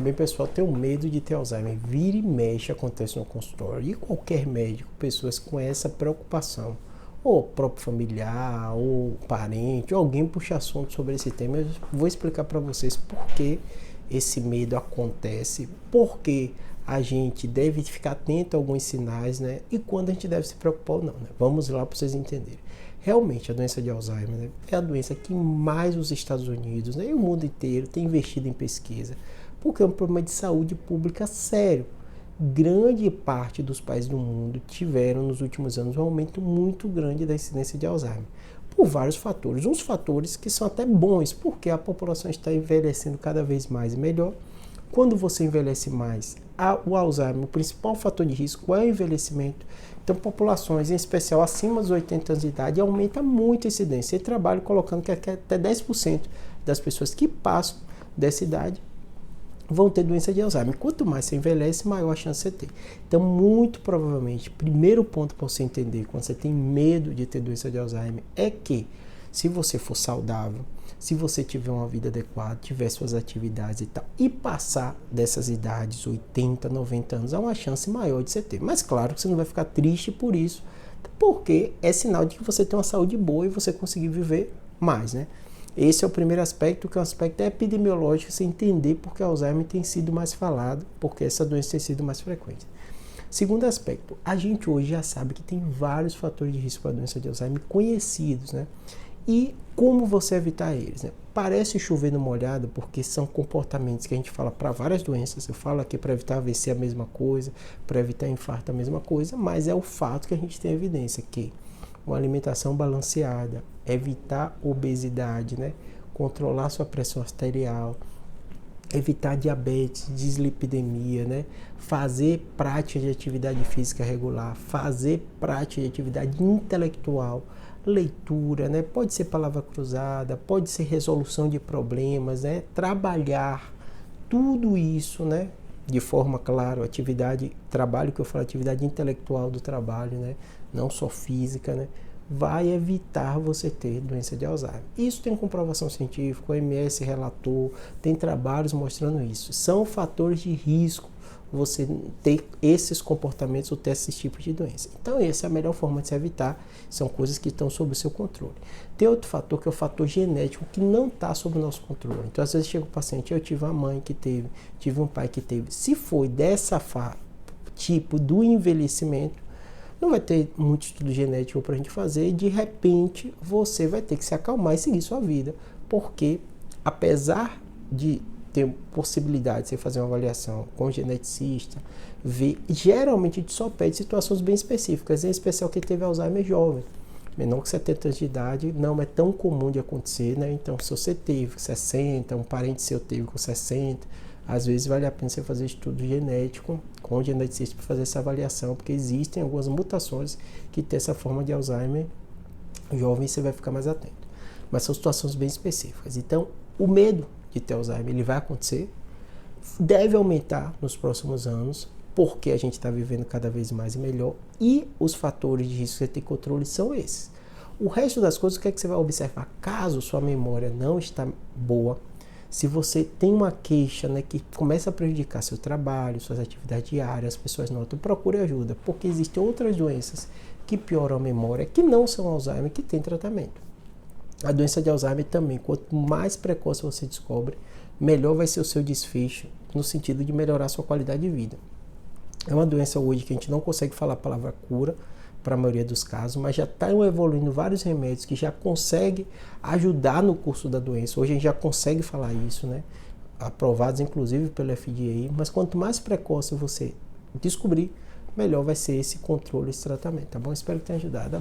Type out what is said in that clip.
Bem, pessoal, tenho medo de ter Alzheimer. Vira e mexe acontece no consultório. E qualquer médico, pessoas com essa preocupação. Ou próprio familiar, ou parente, ou alguém puxa assunto sobre esse tema. Eu vou explicar para vocês por que esse medo acontece, por que a gente deve ficar atento a alguns sinais, né? E quando a gente deve se preocupar ou não, né? Vamos lá para vocês entenderem. Realmente, a doença de Alzheimer, né, é a doença que mais os Estados Unidos, né, e o mundo inteiro tem investido em pesquisa, porque é um problema de saúde pública sério. Grande parte dos países do mundo tiveram nos últimos anos um aumento muito grande da incidência de Alzheimer, por vários fatores. Uns fatores que são até bons, porque a população está envelhecendo cada vez mais e melhor. Quando você envelhece mais, o Alzheimer, o principal fator de risco é o envelhecimento. Então, populações, em especial acima dos 80 anos de idade, aumenta muito a incidência. E trabalho colocando que até 10% das pessoas que passam dessa idade vão ter doença de Alzheimer. Quanto mais você envelhece, maior a chance de você ter. Então, muito provavelmente, primeiro ponto para você entender quando você tem medo de ter doença de Alzheimer é que, se você for saudável, se você tiver uma vida adequada, tiver suas atividades e tal, e passar dessas idades, 80, 90 anos, há uma chance maior de você ter. Mas claro que você não vai ficar triste por isso, porque é sinal de que você tem uma saúde boa e você conseguir viver mais, né? Esse é o primeiro aspecto, que é o aspecto epidemiológico, você entender porque o Alzheimer tem sido mais falado, porque essa doença tem sido mais frequente. Segundo aspecto, a gente hoje já sabe que tem vários fatores de risco para a doença de Alzheimer conhecidos, né? E como você evitar eles, né? Parece chover no molhado, porque são comportamentos que a gente fala para várias doenças. Eu falo aqui para evitar AVC a mesma coisa, para evitar infarto a mesma coisa, mas é o fato que a gente tem evidência que uma alimentação balanceada, evitar obesidade, né? Controlar sua pressão arterial, evitar diabetes, dislipidemia, né? Fazer prática de atividade física regular, fazer prática de atividade intelectual, leitura, né? Pode ser palavra cruzada, pode ser resolução de problemas, né? Trabalhar, tudo isso, né? De forma, claro, trabalho que eu falo, atividade intelectual do trabalho, né? Não só física, né? Vai evitar você ter doença de Alzheimer. Isso tem comprovação científica, o OMS relatou, tem trabalhos mostrando isso. São fatores de risco você ter esses comportamentos ou ter esses tipos de doença. Então, essa é a melhor forma de se evitar, são coisas que estão sob o seu controle. Tem outro fator, que é o fator genético, que não está sob o nosso controle. Então, às vezes chega o paciente, eu tive uma mãe que teve, tive um pai que teve. Se foi dessa tipo do envelhecimento, não vai ter muito estudo genético para a gente fazer e de repente você vai ter que se acalmar e seguir sua vida, porque apesar de ter possibilidade de você fazer uma avaliação com o geneticista, ver, geralmente a gente só pede situações bem específicas, em especial quem teve Alzheimer jovem, menor que 70 anos de idade, não é tão comum de acontecer, né? Então, se você teve 60, um parente seu teve com 60, às vezes vale a pena você fazer estudo genético com o geneticista para fazer essa avaliação, porque existem algumas mutações que tem essa forma de Alzheimer jovem, você vai ficar mais atento. Mas são situações bem específicas. Então, o medo de ter Alzheimer, ele vai acontecer, deve aumentar nos próximos anos, porque a gente está vivendo cada vez mais e melhor, e os fatores de risco que você tem controle são esses. O resto das coisas, o que é que você vai observar? Caso sua memória não está boa, se você tem uma queixa, né, que começa a prejudicar seu trabalho, suas atividades diárias, as pessoas notam, procure ajuda, porque existem outras doenças que pioram a memória, que não são Alzheimer, que tem tratamento. A doença de Alzheimer também, quanto mais precoce você descobre, melhor vai ser o seu desfecho, no sentido de melhorar a sua qualidade de vida. É uma doença hoje que a gente não consegue falar a palavra cura, para a maioria dos casos, mas já estão evoluindo vários remédios que já conseguem ajudar no curso da doença. Hoje a gente já consegue falar isso, né? Aprovados inclusive pelo FDA, mas quanto mais precoce você descobrir, melhor vai ser esse controle, esse tratamento, tá bom? Espero que tenha ajudado.